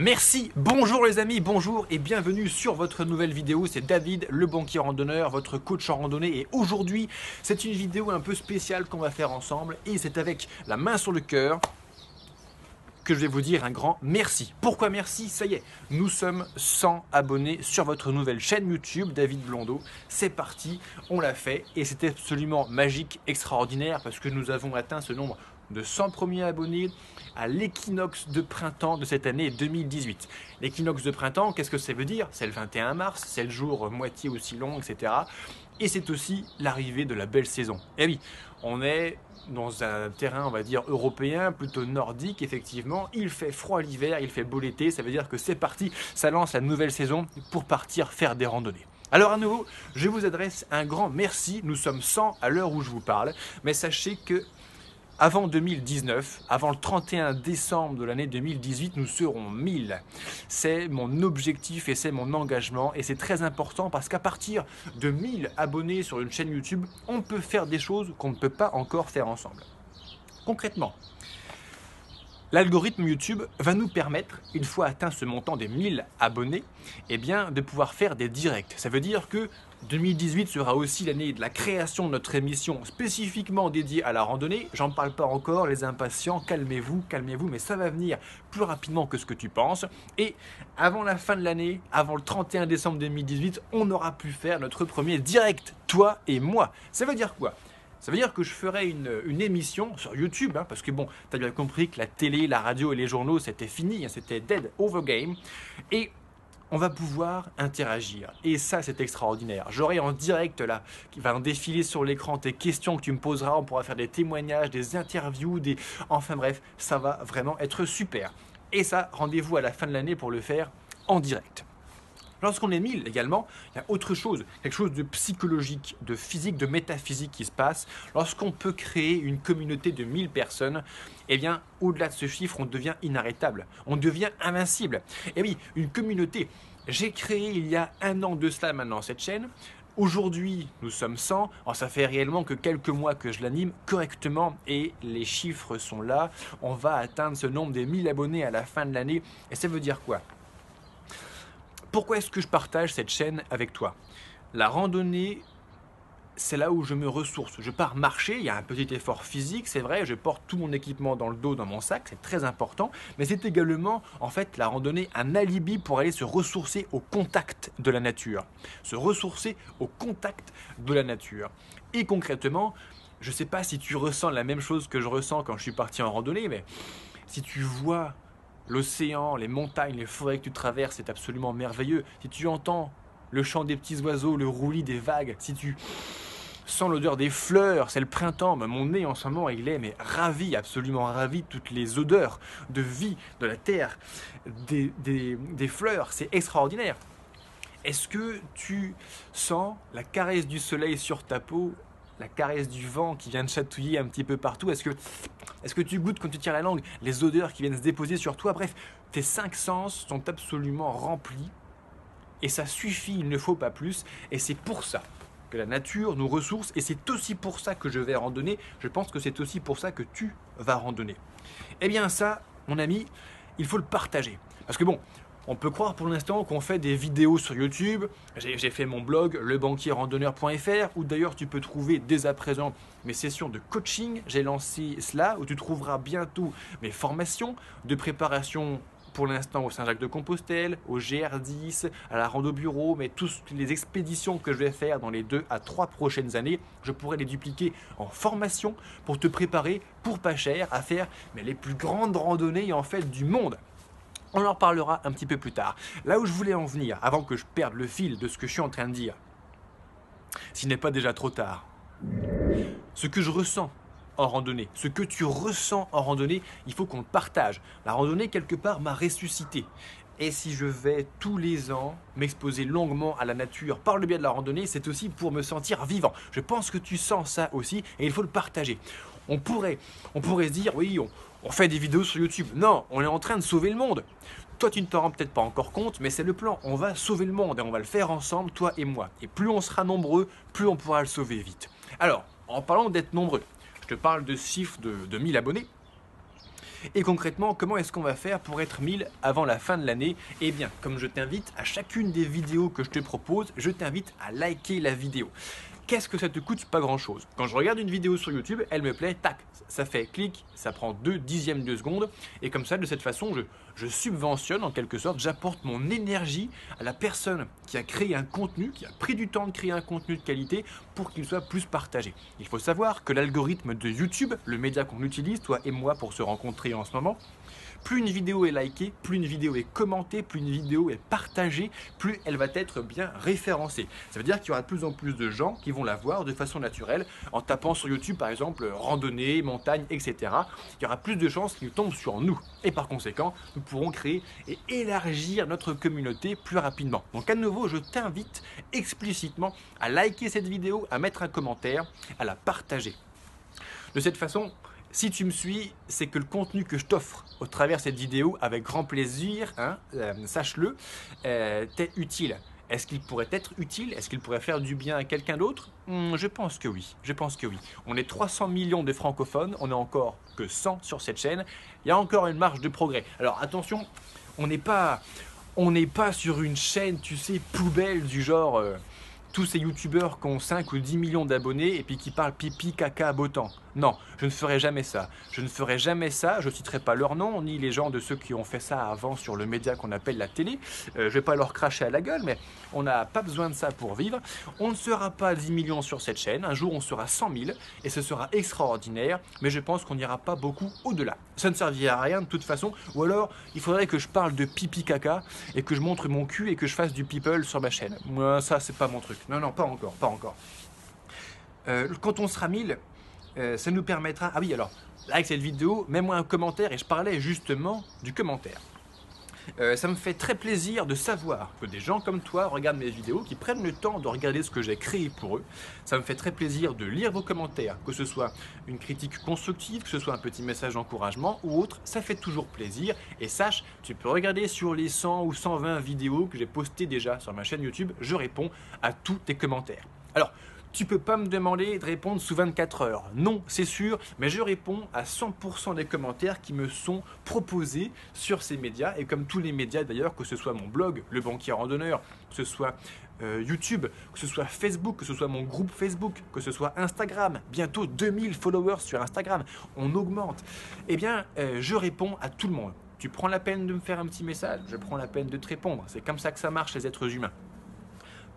Merci, bonjour les amis, bonjour et bienvenue sur votre nouvelle vidéo. C'est David, le banquier randonneur, votre coach en randonnée. Et aujourd'hui, c'est une vidéo un peu spéciale qu'on va faire ensemble. Et c'est avec la main sur le cœur que je vais vous dire un grand merci. Pourquoi merci? Ça y est, nous sommes 100 abonnés sur votre nouvelle chaîne YouTube, David Blondeau. C'est parti, on l'a fait et c'était absolument magique, extraordinaire parce que nous avons atteint ce nombre de 100 premiers abonnés à l'équinoxe de printemps de cette année 2018. L'équinoxe de printemps, qu'est-ce que ça veut dire? C'est le 21 mars, c'est le jour moitié aussi long, etc. Et c'est aussi l'arrivée de la belle saison. Et oui, on est dans un terrain, on va dire, européen, plutôt nordique, effectivement. Il fait froid l'hiver, il fait beau l'été, ça veut dire que c'est parti, ça lance la nouvelle saison pour partir faire des randonnées. Alors à nouveau, je vous adresse un grand merci, nous sommes 100 à l'heure où je vous parle, mais sachez que avant 2019, avant le 31 décembre de l'année 2018, nous serons 1000. C'est mon objectif et c'est mon engagement et c'est très important parce qu'à partir de 1000 abonnés sur une chaîne YouTube, on peut faire des choses qu'on ne peut pas encore faire ensemble. Concrètement, l'algorithme YouTube va nous permettre, une fois atteint ce montant des 1000 abonnés, eh bien, de pouvoir faire des directs. Ça veut dire que 2018 sera aussi l'année de la création de notre émission spécifiquement dédiée à la randonnée. J'en parle pas encore, les impatients, calmez-vous, mais ça va venir plus rapidement que ce que tu penses. Et avant la fin de l'année, avant le 31 décembre 2018, on aura pu faire notre premier direct, toi et moi. Ça veut dire quoi ? Ça veut dire que je ferai une émission sur YouTube, hein, parce que bon, tu as bien compris que la télé, la radio et les journaux, c'était fini, hein, c'était dead over game. Et on va pouvoir interagir. Et ça, c'est extraordinaire. J'aurai en direct là, qui va en défiler sur l'écran tes questions que tu me poseras. On pourra faire des témoignages, des interviews, enfin bref, ça va vraiment être super. Et ça, rendez-vous à la fin de l'année pour le faire en direct. Lorsqu'on est 1000 également, il y a autre chose, quelque chose de psychologique, de physique, de métaphysique qui se passe. Lorsqu'on peut créer une communauté de 1000 personnes, eh bien, au-delà de ce chiffre, on devient inarrêtable, on devient invincible. Et oui, une communauté. J'ai créé il y a un an de cela maintenant cette chaîne. Aujourd'hui, nous sommes 100. Alors, ça fait réellement que quelques mois que je l'anime correctement et les chiffres sont là. On va atteindre ce nombre des 1000 abonnés à la fin de l'année. Et ça veut dire quoi ? Pourquoi est-ce que je partage cette chaîne avec toi? La randonnée, c'est là où je me ressource. Je pars marcher, il y a un petit effort physique, c'est vrai, je porte tout mon équipement dans le dos, dans mon sac, c'est très important, mais c'est également, en fait, la randonnée, un alibi pour aller se ressourcer au contact de la nature. Se ressourcer au contact de la nature. Et concrètement, je ne sais pas si tu ressens la même chose que je ressens quand je suis parti en randonnée, mais si tu vois l'océan, les montagnes, les forêts que tu traverses, c'est absolument merveilleux. Si tu entends le chant des petits oiseaux, le roulis des vagues, si tu sens l'odeur des fleurs, c'est le printemps, mon nez en ce moment il est ravi, absolument ravi de toutes les odeurs de vie, de la terre, des fleurs, c'est extraordinaire. Est-ce que tu sens la caresse du soleil sur ta peau, la caresse du vent qui vient de chatouiller un petit peu partout? Est-ce que tu goûtes quand tu tires la langue les odeurs qui viennent se déposer sur toi? Bref, tes 5 sens sont absolument remplis et ça suffit, il ne faut pas plus. Et c'est pour ça que la nature nous ressource et c'est aussi pour ça que je vais randonner. Je pense que c'est aussi pour ça que tu vas randonner. Eh bien ça, mon ami, il faut le partager. Parce que bon, on peut croire pour l'instant qu'on fait des vidéos sur YouTube. J'ai fait mon blog lebanquierrandonneur.fr où d'ailleurs tu peux trouver dès à présent mes sessions de coaching. J'ai lancé cela où tu trouveras bientôt mes formations de préparation pour l'instant au Saint-Jacques-de-Compostelle, au GR10, à la Rando Bureau, mais toutes les expéditions que je vais faire dans les 2 à 3 prochaines années, je pourrai les dupliquer en formation pour te préparer pour pas cher à faire les plus grandes randonnées en fait du monde. On en reparlera un petit peu plus tard. Là où je voulais en venir, avant que je perde le fil de ce que je suis en train de dire, s'il n'est pas déjà trop tard, ce que je ressens en randonnée, ce que tu ressens en randonnée, il faut qu'on le partage. La randonnée, quelque part, m'a ressuscité. Et si je vais tous les ans m'exposer longuement à la nature par le biais de la randonnée, c'est aussi pour me sentir vivant. Je pense que tu sens ça aussi et il faut le partager. On pourrait se dire, oui, on fait des vidéos sur YouTube. Non, on est en train de sauver le monde. Toi, tu ne t'en rends peut-être pas encore compte, mais c'est le plan. On va sauver le monde et on va le faire ensemble, toi et moi. Et plus on sera nombreux, plus on pourra le sauver vite. Alors, en parlant d'être nombreux, je te parle de chiffres de 1000 abonnés. Et concrètement, comment est-ce qu'on va faire pour être 1000 avant la fin de l'année? Eh bien, comme je t'invite à chacune des vidéos que je te propose, je t'invite à liker la vidéo. Qu'est-ce que ça te coûte? Pas grand chose. Quand je regarde une vidéo sur YouTube, elle me plaît, tac, ça fait clic, ça prend 2/10 de seconde. Et comme ça, de cette façon, je subventionne en quelque sorte, j'apporte mon énergie à la personne qui a créé un contenu, qui a pris du temps de créer un contenu de qualité pour qu'il soit plus partagé. Il faut savoir que l'algorithme de YouTube, le média qu'on utilise, toi et moi pour se rencontrer en ce moment, plus une vidéo est likée, plus une vidéo est commentée, plus une vidéo est partagée, plus elle va être bien référencée. Ça veut dire qu'il y aura de plus en plus de gens qui vont la voir de façon naturelle en tapant sur YouTube par exemple randonnée, montagne, etc. Il y aura plus de chances qu'ils tombent sur nous. Et par conséquent, nous pourrons créer et élargir notre communauté plus rapidement. Donc à nouveau, je t'invite explicitement à liker cette vidéo, à mettre un commentaire, à la partager. De cette façon, si tu me suis, c'est que le contenu que je t'offre au travers de cette vidéo, avec grand plaisir, sache-le, t'est utile. Est-ce qu'il pourrait être utile? Est-ce qu'il pourrait faire du bien à quelqu'un d'autre? Je pense que oui, je pense que oui. On est 300 millions de francophones, on n'est encore que 100 sur cette chaîne. Il y a encore une marge de progrès. Alors attention, on n'est pas sur une chaîne, tu sais, poubelle du genre... tous ces youtubeurs qui ont 5 ou 10 millions d'abonnés et puis qui parlent pipi, caca, beau temps. Non, je ne ferai jamais ça. Je ne ferai jamais ça, je ne citerai pas leur nom, ni les gens de ceux qui ont fait ça avant sur le média qu'on appelle la télé. Je ne vais pas leur cracher à la gueule, mais on n'a pas besoin de ça pour vivre. On ne sera pas 10 millions sur cette chaîne, un jour on sera 100 000 et ce sera extraordinaire, mais je pense qu'on n'ira pas beaucoup au-delà. Ça ne servira à rien de toute façon, ou alors il faudrait que je parle de pipi, caca et que je montre mon cul et que je fasse du people sur ma chaîne. Moi, ça c'est pas mon truc. Non, non, pas encore, pas encore. Quand on sera 1000, ça nous permettra... Ah oui, alors, like cette vidéo, mets-moi un commentaire, et je parlais justement du commentaire. Ça me fait très plaisir de savoir que des gens comme toi regardent mes vidéos, qui prennent le temps de regarder ce que j'ai créé pour eux. Ça me fait très plaisir de lire vos commentaires, que ce soit une critique constructive, que ce soit un petit message d'encouragement ou autre, ça fait toujours plaisir. Et sache, tu peux regarder sur les 100 ou 120 vidéos que j'ai postées déjà sur ma chaîne YouTube, je réponds à tous tes commentaires. Alors, tu peux pas me demander de répondre sous 24 heures. Non, c'est sûr, mais je réponds à 100% des commentaires qui me sont proposés sur ces médias. Et comme tous les médias d'ailleurs, que ce soit mon blog, Le Banquier Randonneur, que ce soit YouTube, que ce soit Facebook, que ce soit mon groupe Facebook, que ce soit Instagram, bientôt 2000 followers sur Instagram, on augmente. Eh bien, je réponds à tout le monde. Tu prends la peine de me faire un petit message, je prends la peine de te répondre. C'est comme ça que ça marche les êtres humains.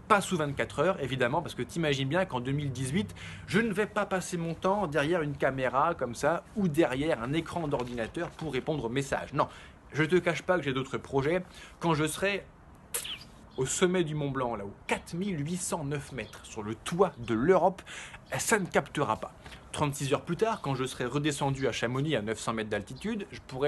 Pas sous 24 heures, évidemment, parce que t'imagines bien qu'en 2018, je ne vais pas passer mon temps derrière une caméra comme ça ou derrière un écran d'ordinateur pour répondre aux messages. Non, je ne te cache pas que j'ai d'autres projets. Quand je serai au sommet du Mont Blanc, là-haut, 4809 mètres, sur le toit de l'Europe, ça ne captera pas. 36 heures plus tard, quand je serai redescendu à Chamonix à 900 mètres d'altitude,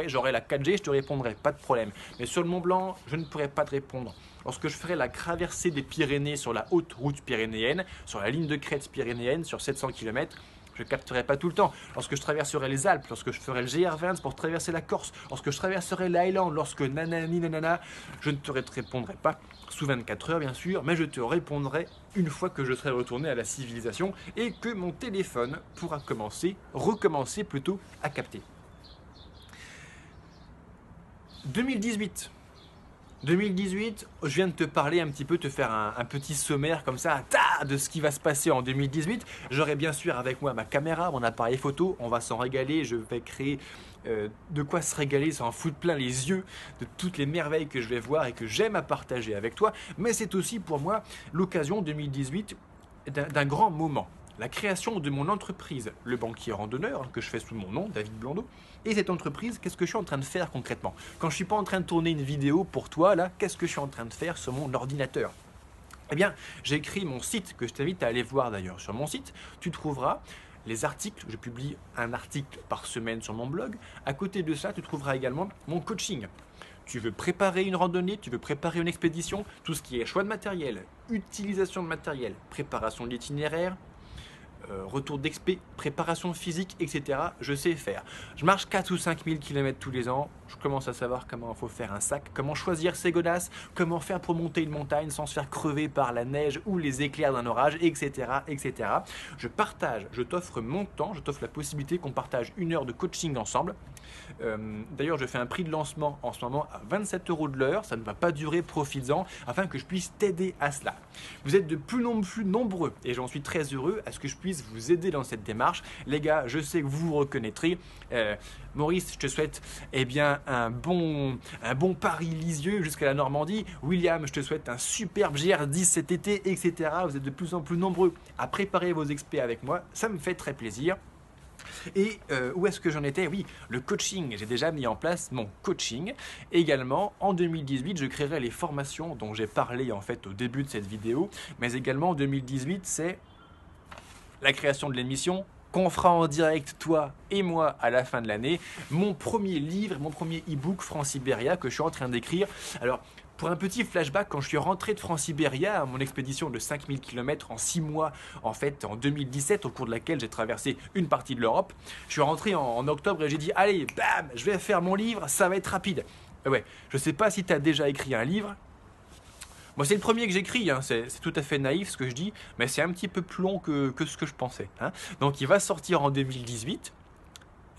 j'aurai la 4G, je te répondrai, pas de problème. Mais sur le Mont Blanc, je ne pourrai pas te répondre. Lorsque je ferai la traversée des Pyrénées sur la haute route pyrénéenne, sur la ligne de crête pyrénéenne, sur 700 km, je ne capterai pas tout le temps. Lorsque je traverserai les Alpes, lorsque je ferai le GR20 pour traverser la Corse, lorsque je traverserai l'Highland, lorsque nanani nanana, je ne te répondrai pas sous 24 heures bien sûr, mais je te répondrai une fois que je serai retourné à la civilisation et que mon téléphone pourra recommencer plutôt à capter. 2018, je viens de te parler un petit peu, te faire un petit sommaire comme ça, de ce qui va se passer en 2018. J'aurai bien sûr avec moi ma caméra, mon appareil photo, on va s'en régaler, je vais créer de quoi se régaler, s'en foutre plein les yeux de toutes les merveilles que je vais voir et que j'aime à partager avec toi. Mais c'est aussi pour moi l'occasion 2018 d'un grand moment. La création de mon entreprise, Le Banquier Randonneur, que je fais sous mon nom, David Blondeau. Et cette entreprise, qu'est-ce que je suis en train de faire concrètement? Quand je ne suis pas en train de tourner une vidéo pour toi, là, qu'est-ce que je suis en train de faire sur mon ordinateur? Eh bien, j'ai écrit mon site, que je t'invite à aller voir d'ailleurs. Sur mon site, tu trouveras les articles. Je publie un article par semaine sur mon blog. À côté de ça, tu trouveras également mon coaching. Tu veux préparer une randonnée, tu veux préparer une expédition, tout ce qui est choix de matériel, utilisation de matériel, préparation de l'itinéraire, retour d'expé, préparation physique, etc. Je sais faire. Je marche 4 ou 5 000 km tous les ans. je commence à savoir comment il faut faire un sac, comment choisir ses godasses, comment faire pour monter une montagne sans se faire crever par la neige ou les éclairs d'un orage, etc., etc. Je partage, je t'offre mon temps, je t'offre la possibilité qu'on partage 1 heure de coaching ensemble. D'ailleurs, je fais un prix de lancement en ce moment à 27 € de l'heure, ça ne va pas durer, profites-en, afin que je puisse t'aider à cela. Vous êtes de plus en plus nombreux et j'en suis très heureux à ce que je puisse vous aider dans cette démarche. Les gars, je sais que vous vous reconnaîtrez. Maurice, je te souhaite un bon Paris Lisieux jusqu'à la Normandie. William, je te souhaite un superbe GR10 cet été, etc. Vous êtes de plus en plus nombreux à préparer vos expés avec moi. Ça me fait très plaisir. Et où est-ce que j'en étais? Oui, le coaching. J'ai déjà mis en place mon coaching. Également, en 2018, je créerai les formations dont j'ai parlé en fait au début de cette vidéo. Mais également, en 2018, c'est la création de l'émission qu'on fera en direct, toi et moi, à la fin de l'année. Mon premier livre, mon premier e-book, France-Sibéria, que je suis en train d'écrire. Alors, pour un petit flashback, quand je suis rentré de France-Sibéria, à mon expédition de 5000 km en 6 mois, en fait, en 2017, au cours de laquelle j'ai traversé une partie de l'Europe, je suis rentré en octobre et j'ai dit, allez, bam, je vais faire mon livre, ça va être rapide. Ouais, je sais pas si tu as déjà écrit un livre. Moi, c'est le premier que j'écris, hein. C'est tout à fait naïf ce que je dis, mais c'est un petit peu plus long que ce que je pensais. Hein. Donc, il va sortir en 2018,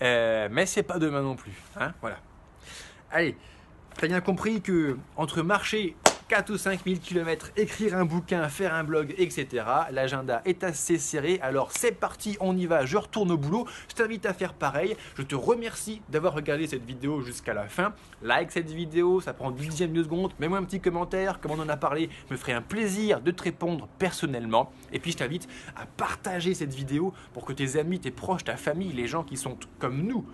mais c'est pas demain non plus. Hein. Voilà. Allez, t'as bien compris que entre marcher 4 ou 5 000 km, écrire un bouquin, faire un blog, etc., l'agenda est assez serré. Alors c'est parti, on y va, je retourne au boulot. Je t'invite à faire pareil. Je te remercie d'avoir regardé cette vidéo jusqu'à la fin. Like cette vidéo, ça prend 10 dixièmes de seconde. Mets-moi un petit commentaire, comme on en a parlé. Je me ferai un plaisir de te répondre personnellement. Et puis je t'invite à partager cette vidéo pour que tes amis, tes proches, ta famille, les gens qui sont comme nous,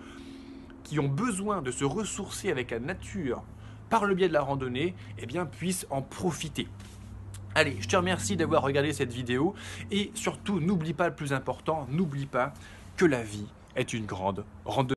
qui ont besoin de se ressourcer avec la nature par le biais de la randonnée, puissent en profiter. Allez, je te remercie d'avoir regardé cette vidéo et surtout, n'oublie pas le plus important, n'oublie pas que la vie est une grande randonnée.